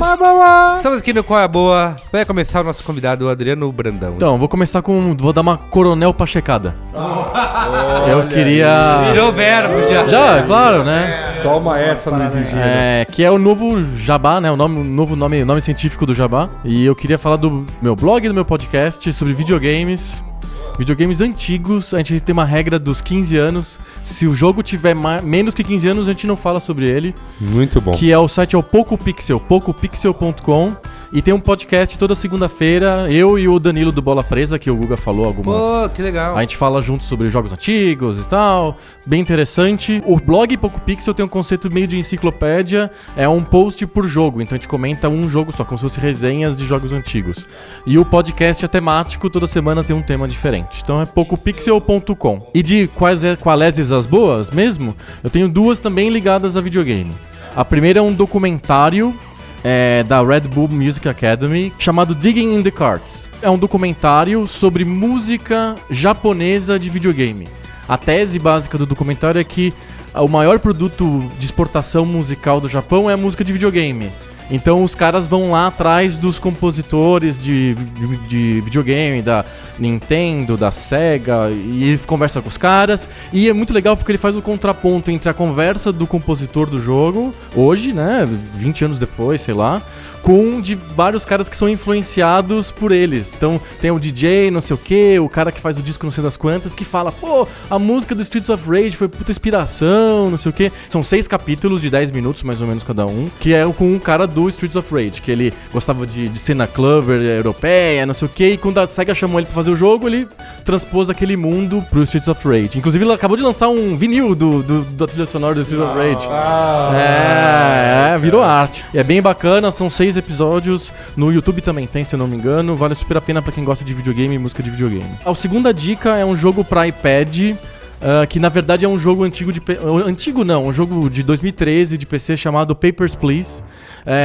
Qual é boa? Estamos aqui no Qual é Boa. Vai começar o nosso convidado, o Adriano Brandão. Então, vou dar uma coronel pachecada. Eu queria... Virou verbo já. Já, claro, né? Toma essa, Luiz Gino. Que é o novo Jabá, né? O novo nome científico do Jabá. E eu queria falar do meu blog e do meu podcast sobre videogames. Videogames antigos, a gente tem uma regra dos 15 anos. Se o jogo tiver menos que 15 anos, a gente não fala sobre ele. Muito bom. Que é o site PocoPixel, pocopixel.com. E tem um podcast toda segunda-feira, eu e o Danilo do Bola Presa, que o Guga falou algumas... Pô, que legal. A gente fala juntos sobre jogos antigos e tal, bem interessante. O blog PocoPixel tem um conceito meio de enciclopédia, é um post por jogo, então a gente comenta um jogo só, como se fosse resenhas de jogos antigos. E o podcast é temático, toda semana tem um tema diferente. Então é pocopixel.com. E de quais as boas mesmo, eu tenho duas também ligadas a videogame. A primeira é um documentário da Red Bull Music Academy, chamado Digging in the Charts. É um documentário sobre música japonesa de videogame. A tese básica do documentário é que o maior produto de exportação musical do Japão é a música de videogame. Então os caras vão lá atrás dos compositores de videogame, da Nintendo, da Sega, e ele conversa com os caras. E é muito legal porque ele faz o contraponto entre a conversa do compositor do jogo, hoje, né, 20 anos depois, sei lá, com de vários caras que são influenciados por eles. Então tem o DJ, não sei o que, o cara que faz o disco não sei das quantas, que fala, pô, a música do Streets of Rage foi puta inspiração, não sei o que. São 6 capítulos de 10 minutos, mais ou menos, cada um, que é com um cara do Streets of Rage, que ele gostava de cena clubber europeia, não sei o que, e quando a SEGA chamou ele pra fazer o jogo, ele transpôs aquele mundo pro Streets of Rage. Inclusive, ele acabou de lançar um vinil da trilha sonora do Streets of Rage. Virou arte. E é bem bacana, são 6 episódios, no YouTube também tem, se eu não me engano, vale super a pena pra quem gosta de videogame e música de videogame. A segunda dica é um jogo pra iPad, que na verdade é um jogo um jogo de 2013 de PC chamado Papers, Please.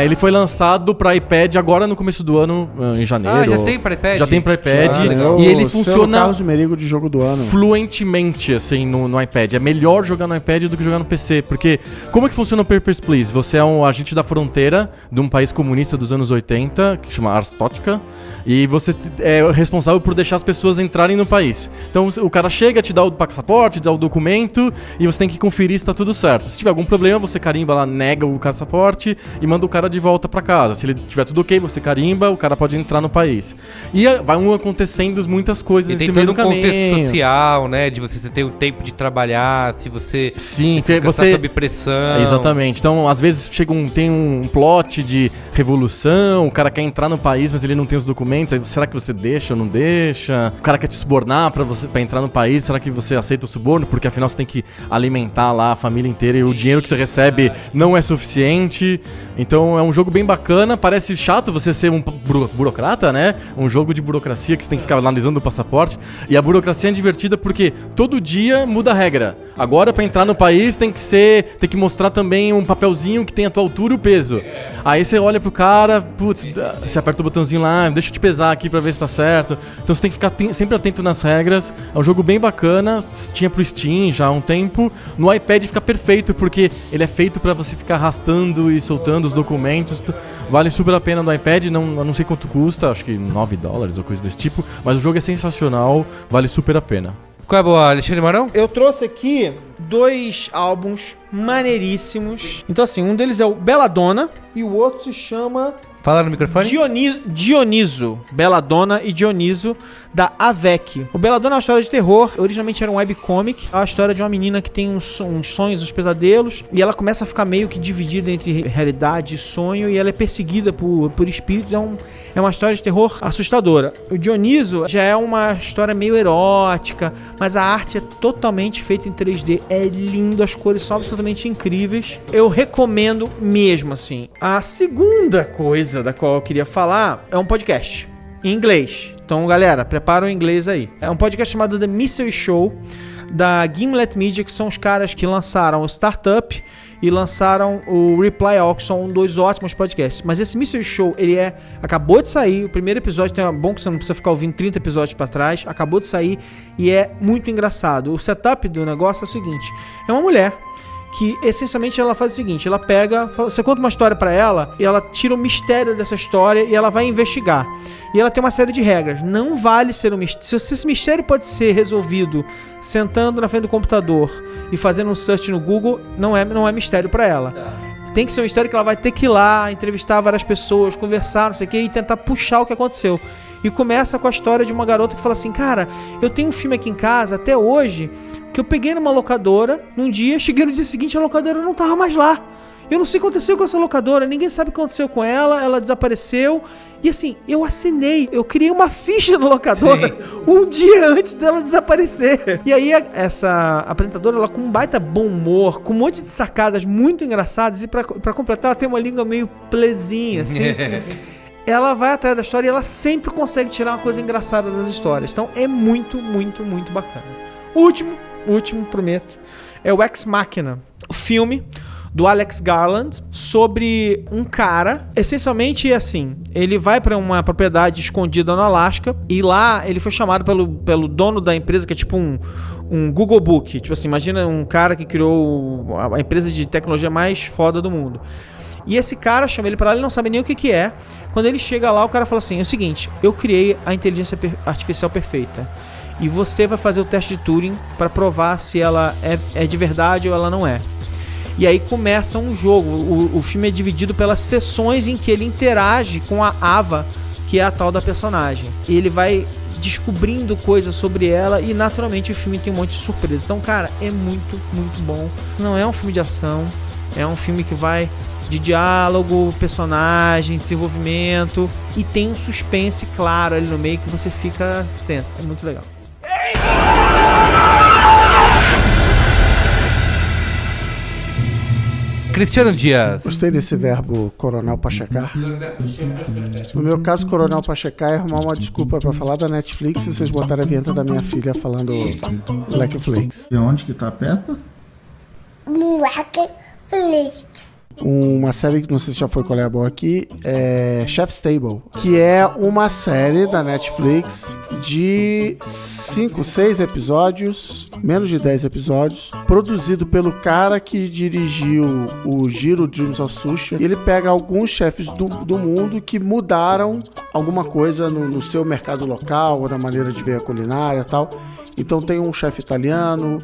Ele foi lançado pra iPad agora no começo do ano, em janeiro. Já tem pra iPad? Já tem pra iPad. E ele funciona Carlos Merigo de jogo do ano. Fluentemente, assim, no iPad. É melhor jogar no iPad do que jogar no PC. Porque, como é que funciona o Papers, Please? Você é um agente da fronteira de um país comunista dos anos 80, que chama Ars Totica, e você é responsável por deixar as pessoas entrarem no país. Então, o cara chega, te dá o passaporte, te dá o documento, e você tem que conferir se tá tudo certo. Se tiver algum problema, você carimba lá, nega o passaporte e manda o cara de volta pra casa. Se ele tiver tudo ok, você carimba, o cara pode entrar no país. E vai acontecendo muitas coisas nesse meio do caminho. Tem todo um contexto social, né? De você ter o tempo de trabalhar, se você... Sim, você tá sob pressão. Exatamente. Então, às vezes, tem um plot de revolução, o cara quer entrar no país, mas ele não tem os documentos, aí será que você deixa ou não deixa? O cara quer te subornar pra entrar no país, será que você aceita o suborno? Porque, afinal, você tem que alimentar lá a família inteira e o dinheiro que você recebe não é suficiente. Então é um jogo bem bacana, parece chato você ser um burocrata, né? Um jogo de burocracia que você tem que ficar analisando o passaporte. E a burocracia é divertida porque todo dia muda a regra. Agora, pra entrar no país, tem que mostrar também um papelzinho que tem a tua altura e o peso. Aí você olha pro cara, putz, você aperta o botãozinho lá, deixa eu te pesar aqui pra ver se tá certo. Então você tem que ficar sempre atento nas regras. É um jogo bem bacana, tinha pro Steam já há um tempo. No iPad fica perfeito, porque ele é feito pra você ficar arrastando e soltando os documentos. Vale super a pena no iPad, eu não sei quanto custa, acho que $9 ou coisa desse tipo. Mas o jogo é sensacional, vale super a pena. Qual é boa, Alexandre Marão? Eu trouxe aqui 2 álbuns maneiríssimos. Então assim, um deles é o Belladonna e o outro se chama... Fala no microfone. Dioniso. Belladonna e Dioniso, da AVEC. O Belladonna é uma história de terror. Originalmente era um webcomic. É a história de uma menina que tem uns sonhos, uns pesadelos. E ela começa a ficar meio que dividida entre realidade e sonho. E ela é perseguida por espíritos. É uma história de terror assustadora. O Dioniso já é uma história meio erótica. Mas a arte é totalmente feita em 3D. É lindo, as cores são absolutamente incríveis. Eu recomendo mesmo, assim. A segunda coisa da qual eu queria falar é um podcast em inglês. Então, galera, prepara o inglês aí. É um podcast chamado The Mystery Show, da Gimlet Media, que são os caras que lançaram o Startup e lançaram o Reply All, que são 2 ótimos podcasts. Mas esse Mystery Show, acabou de sair, o primeiro episódio, então é bom que você não precisa ficar ouvindo 30 episódios pra trás, acabou de sair e é muito engraçado. O setup do negócio é o seguinte, é uma mulher que essencialmente ela faz o seguinte, ela pega, você conta uma história pra ela, e ela tira o mistério dessa história e ela vai investigar. E ela tem uma série de regras. Não vale ser um mistério. Se esse mistério pode ser resolvido sentando na frente do computador e fazendo um search no Google, não é mistério pra ela. Tem que ser um mistério que ela vai ter que ir lá, entrevistar várias pessoas, conversar, não sei o que, e tentar puxar o que aconteceu. E começa com a história de uma garota que fala assim, cara, eu tenho um filme aqui em casa, até hoje, que eu peguei numa locadora, num dia, cheguei no dia seguinte, a locadora não tava mais lá. Eu não sei o que aconteceu com essa locadora, ninguém sabe o que aconteceu com ela desapareceu. E assim, eu assinei, eu criei uma ficha na locadora um dia antes dela desaparecer. E aí essa apresentadora, ela com um baita bom humor, com um monte de sacadas muito engraçadas, e pra completar, ela tem uma língua meio plezinha, assim. Ela vai atrás da história e ela sempre consegue tirar uma coisa engraçada das histórias. Então é muito, muito, muito bacana. Último, prometo, é o Ex Machina, o filme do Alex Garland sobre um cara, essencialmente assim, ele vai pra uma propriedade escondida no Alasca e lá ele foi chamado pelo dono da empresa, que é tipo um Google Book, tipo assim, imagina um cara que criou a empresa de tecnologia mais foda do mundo. E esse cara chama ele pra lá, ele não sabe nem o que é. Quando ele chega lá, o cara fala assim, é o seguinte, eu criei a inteligência artificial perfeita e você vai fazer o teste de Turing pra provar se ela é de verdade ou ela não é. E aí começa um jogo. O filme é dividido pelas sessões em que ele interage com a Ava, que é a tal da personagem. E ele vai descobrindo coisas sobre ela e naturalmente o filme tem um monte de surpresas. Então, cara, é muito, muito bom. Não é um filme de ação, é um filme que vai de diálogo, personagem, desenvolvimento e tem um suspense claro ali no meio que você fica tenso. É muito legal. Cristiano Dias. Gostei desse verbo coronel pra checar. No meu caso, coronel pra checar é arrumar uma desculpa pra falar da Netflix e vocês botaram a vinheta da minha filha falando Netflix. E onde que tá a Peppa? Uma série que não sei se já foi qual é a boa aqui, é Chef's Table, que é uma série da Netflix de 5, 6 episódios, menos de 10 episódios, produzido pelo cara que dirigiu o Jiro Dreams of Sushi. Ele pega alguns chefes do mundo que mudaram alguma coisa no seu mercado local, ou na maneira de ver a culinária e tal. Então tem um chefe italiano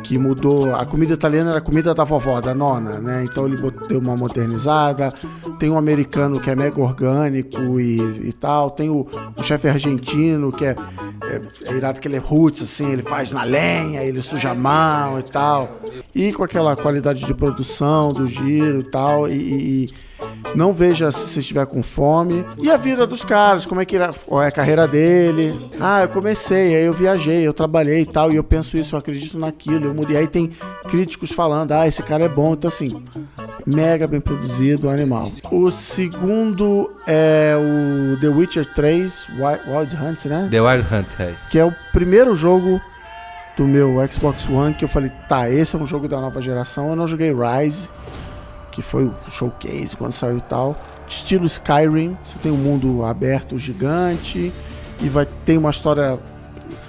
que mudou, a comida italiana era a comida da vovó, da nona, né? Então ele deu uma modernizada. Tem um americano que é mega orgânico e tal. Tem o chefe argentino que é irado, que ele é roots, assim, ele faz na lenha, ele suja a mão e tal. E com aquela qualidade de produção do giro e tal. E não veja se você estiver com fome. E a vida dos caras, como é que é a carreira dele. Ah, eu comecei, aí eu viajei, eu trabalhei e tal, e eu penso isso, eu acredito naquilo, eu mudei. Aí tem críticos falando, esse cara é bom. Então assim, mega bem produzido, animal. O segundo é o The Witcher 3, Wild Hunt, né? The Wild Hunt, é isso. Que é o primeiro jogo do meu Xbox One que eu falei, esse é um jogo da nova geração. Eu não joguei Rise, que foi o showcase quando saiu e tal. Estilo Skyrim, você tem um mundo aberto gigante e vai ter uma história.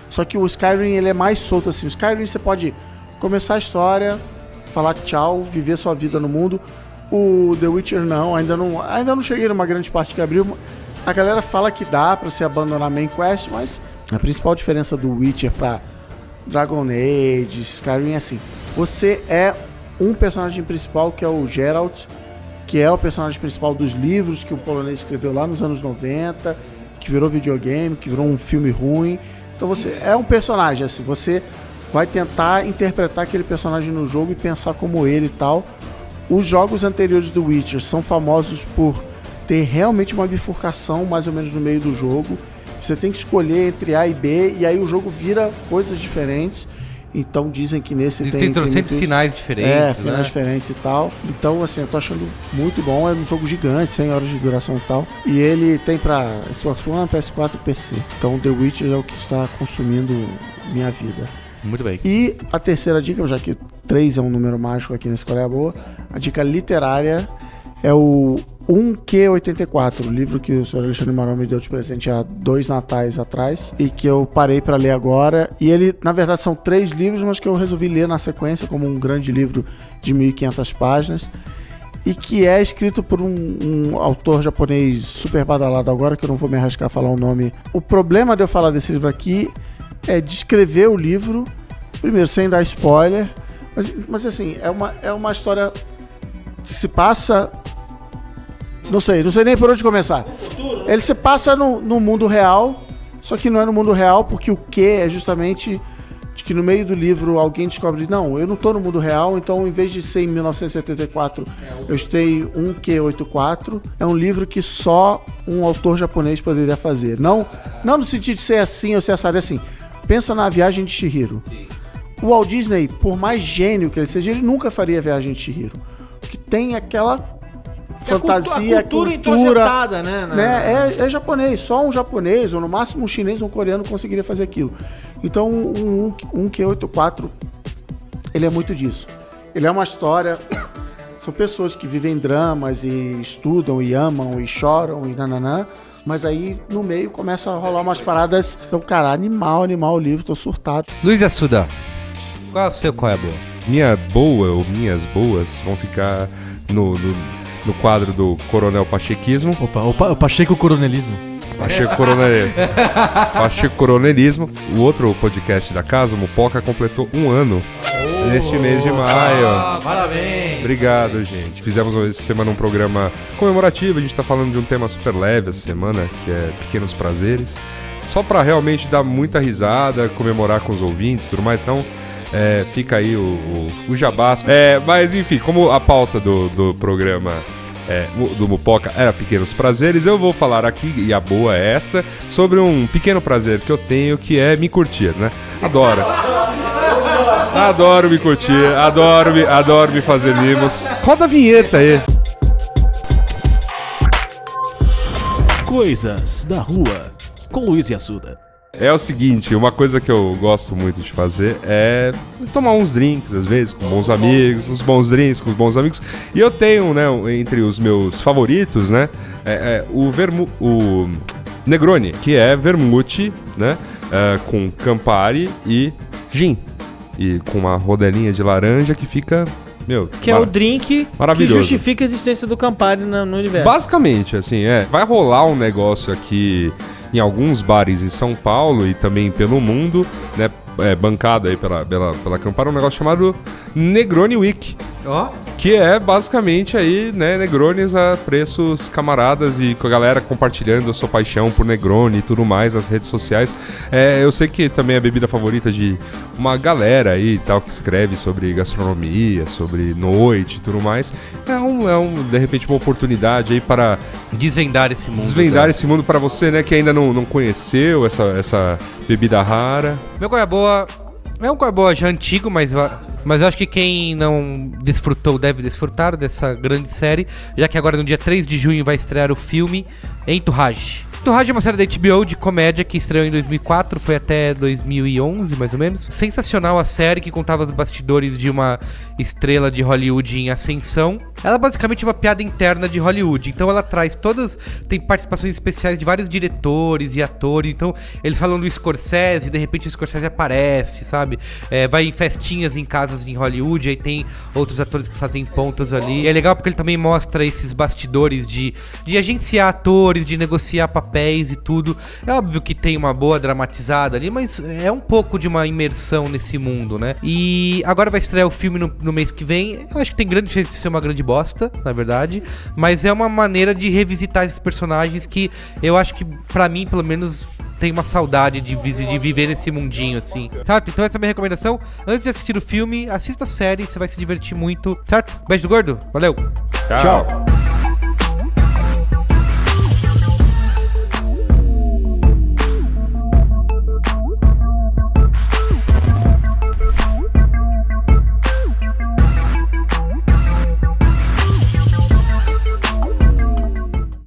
Só que o Skyrim ele é mais solto assim. O Skyrim você pode começar a história, falar tchau, viver sua vida no mundo. O The Witcher não, ainda não cheguei numa grande parte que abriu. A galera fala que dá pra você abandonar a main quest, mas a principal diferença do Witcher pra Dragon Age, Skyrim é assim: você é um personagem principal que é o Geralt, que é o personagem principal dos livros que o polonês escreveu lá nos anos 90, que virou videogame, que virou um filme ruim. Então você é um personagem, assim, você vai tentar interpretar aquele personagem no jogo e pensar como ele e tal. Os jogos anteriores do Witcher são famosos por ter realmente uma bifurcação mais ou menos no meio do jogo. Você tem que escolher entre A e B, e aí o jogo vira coisas diferentes. Então dizem que nesse tem trocentos finais diferentes. Finais diferentes e tal. Então, assim, eu tô achando muito bom. É um jogo gigante, 100 horas de duração e tal. E ele tem pra Xbox One, PS4 e PC. Então The Witcher é o que está consumindo minha vida. Muito bem. E a terceira dica, já que 3 é um número mágico aqui nesse Qual é a Boa, a dica literária É o 1Q84, o livro que o senhor Alexandre Marão me deu de presente há 2 natais atrás e que eu parei para ler agora. E ele, na verdade, são 3 livros, mas que eu resolvi ler na sequência como um grande livro de 1.500 páginas e que é escrito por um autor japonês super badalado agora, que eu não vou me arriscar a falar o nome. O problema de eu falar desse livro aqui é descrever o livro, primeiro, sem dar spoiler, mas assim, é uma história que se passa... Não sei nem por onde começar. Ele se passa no mundo real, só que não é no mundo real, porque o Q é justamente de que no meio do livro alguém descobre, não, eu não tô no mundo real, então em vez de ser em 1984, eu estou 1Q84. É um livro que só um autor japonês poderia fazer. Não no sentido de ser assim ou ser assado, é assim. Pensa na Viagem de Chihiro. O Walt Disney, por mais gênio que ele seja, ele nunca faria a Viagem de Chihiro. Porque tem aquela fantasia, a cultura introjetada, né? É japonês. Só um japonês, ou no máximo um chinês ou um coreano conseguiria fazer aquilo. Então, um Q84, ele é muito disso. Ele é uma história... São pessoas que vivem dramas e estudam e amam e choram e nananã. Mas aí, no meio, começa a rolar umas paradas... Então, cara, animal o livro, tô surtado. Luiz Assuda, qual é o seu qual é a boa? Minha boa ou minhas boas vão ficar no quadro do Coronel Pachequismo. Opa, o Pacheco Coronelismo. Pacheco Coronelismo. O outro podcast da casa, o Mupoca, completou 1 ano neste mês de maio. Parabéns! Obrigado, gente. Fizemos essa semana um programa comemorativo. A gente tá falando de um tema super leve essa semana, que é pequenos prazeres. Só pra realmente dar muita risada, comemorar com os ouvintes e tudo mais. Então, fica aí o jabás. Mas, enfim, como a pauta do programa do Mupoca era pequenos prazeres, eu vou falar aqui, e a boa é essa, sobre um pequeno prazer que eu tenho, que é me curtir, né? Adoro me curtir, adoro me fazer mimos. Roda a vinheta aí. Coisas da Rua, com Luiz Assuda. É o seguinte, uma coisa que eu gosto muito de fazer é tomar uns drinks, às vezes, com bons amigos, uns bons drinks com bons amigos. E eu tenho, né, entre os meus favoritos, né, o Negroni, que é vermute, né, com Campari e gin. E com uma rodelinha de laranja que fica... Que é o drink que justifica a existência do Campari no universo. Basicamente, assim, vai rolar um negócio aqui em alguns bares em São Paulo e também pelo mundo, né, bancado aí pela Campari, um negócio chamado Negroni Week. Que é basicamente aí, né, Negronis a preços camaradas e com a galera compartilhando a sua paixão por Negroni e tudo mais nas redes sociais. Eu sei que também é a bebida favorita de uma galera aí e tal, que escreve sobre gastronomia, sobre noite e tudo mais. De repente, uma oportunidade aí para desvendar esse mundo. Esse mundo para você, né, que ainda não conheceu essa bebida rara. Meu qual é boa? É um qual é boa já antigo, mas eu acho que quem não desfrutou deve desfrutar dessa grande série, já que agora no dia 3 de junho vai estrear o filme Entourage. Entourage é uma série da HBO de comédia que estreou em 2004, foi até 2011, mais ou menos. Sensacional a série, que contava os bastidores de uma estrela de Hollywood em ascensão. Ela é basicamente uma piada interna de Hollywood, então ela traz tem participações especiais de vários diretores e atores, então eles falam do Scorsese e de repente o Scorsese aparece, sabe? Vai em festinhas em casas em Hollywood, aí tem outros atores que fazem pontas ali. E é legal porque ele também mostra esses bastidores de agenciar atores, de negociar papéis e tudo. É óbvio que tem uma boa dramatizada ali, mas é um pouco de uma imersão nesse mundo, né? E agora vai estrear o filme no mês que vem. Eu acho que tem grande chance de ser uma grande bosta, na verdade, mas é uma maneira de revisitar esses personagens que eu acho que, pra mim, pelo menos, tem uma saudade de viver nesse mundinho, assim. Certo? Então essa é a minha recomendação. Antes de assistir o filme, assista a série, você vai se divertir muito. Certo? Beijo do gordo. Valeu. Tchau.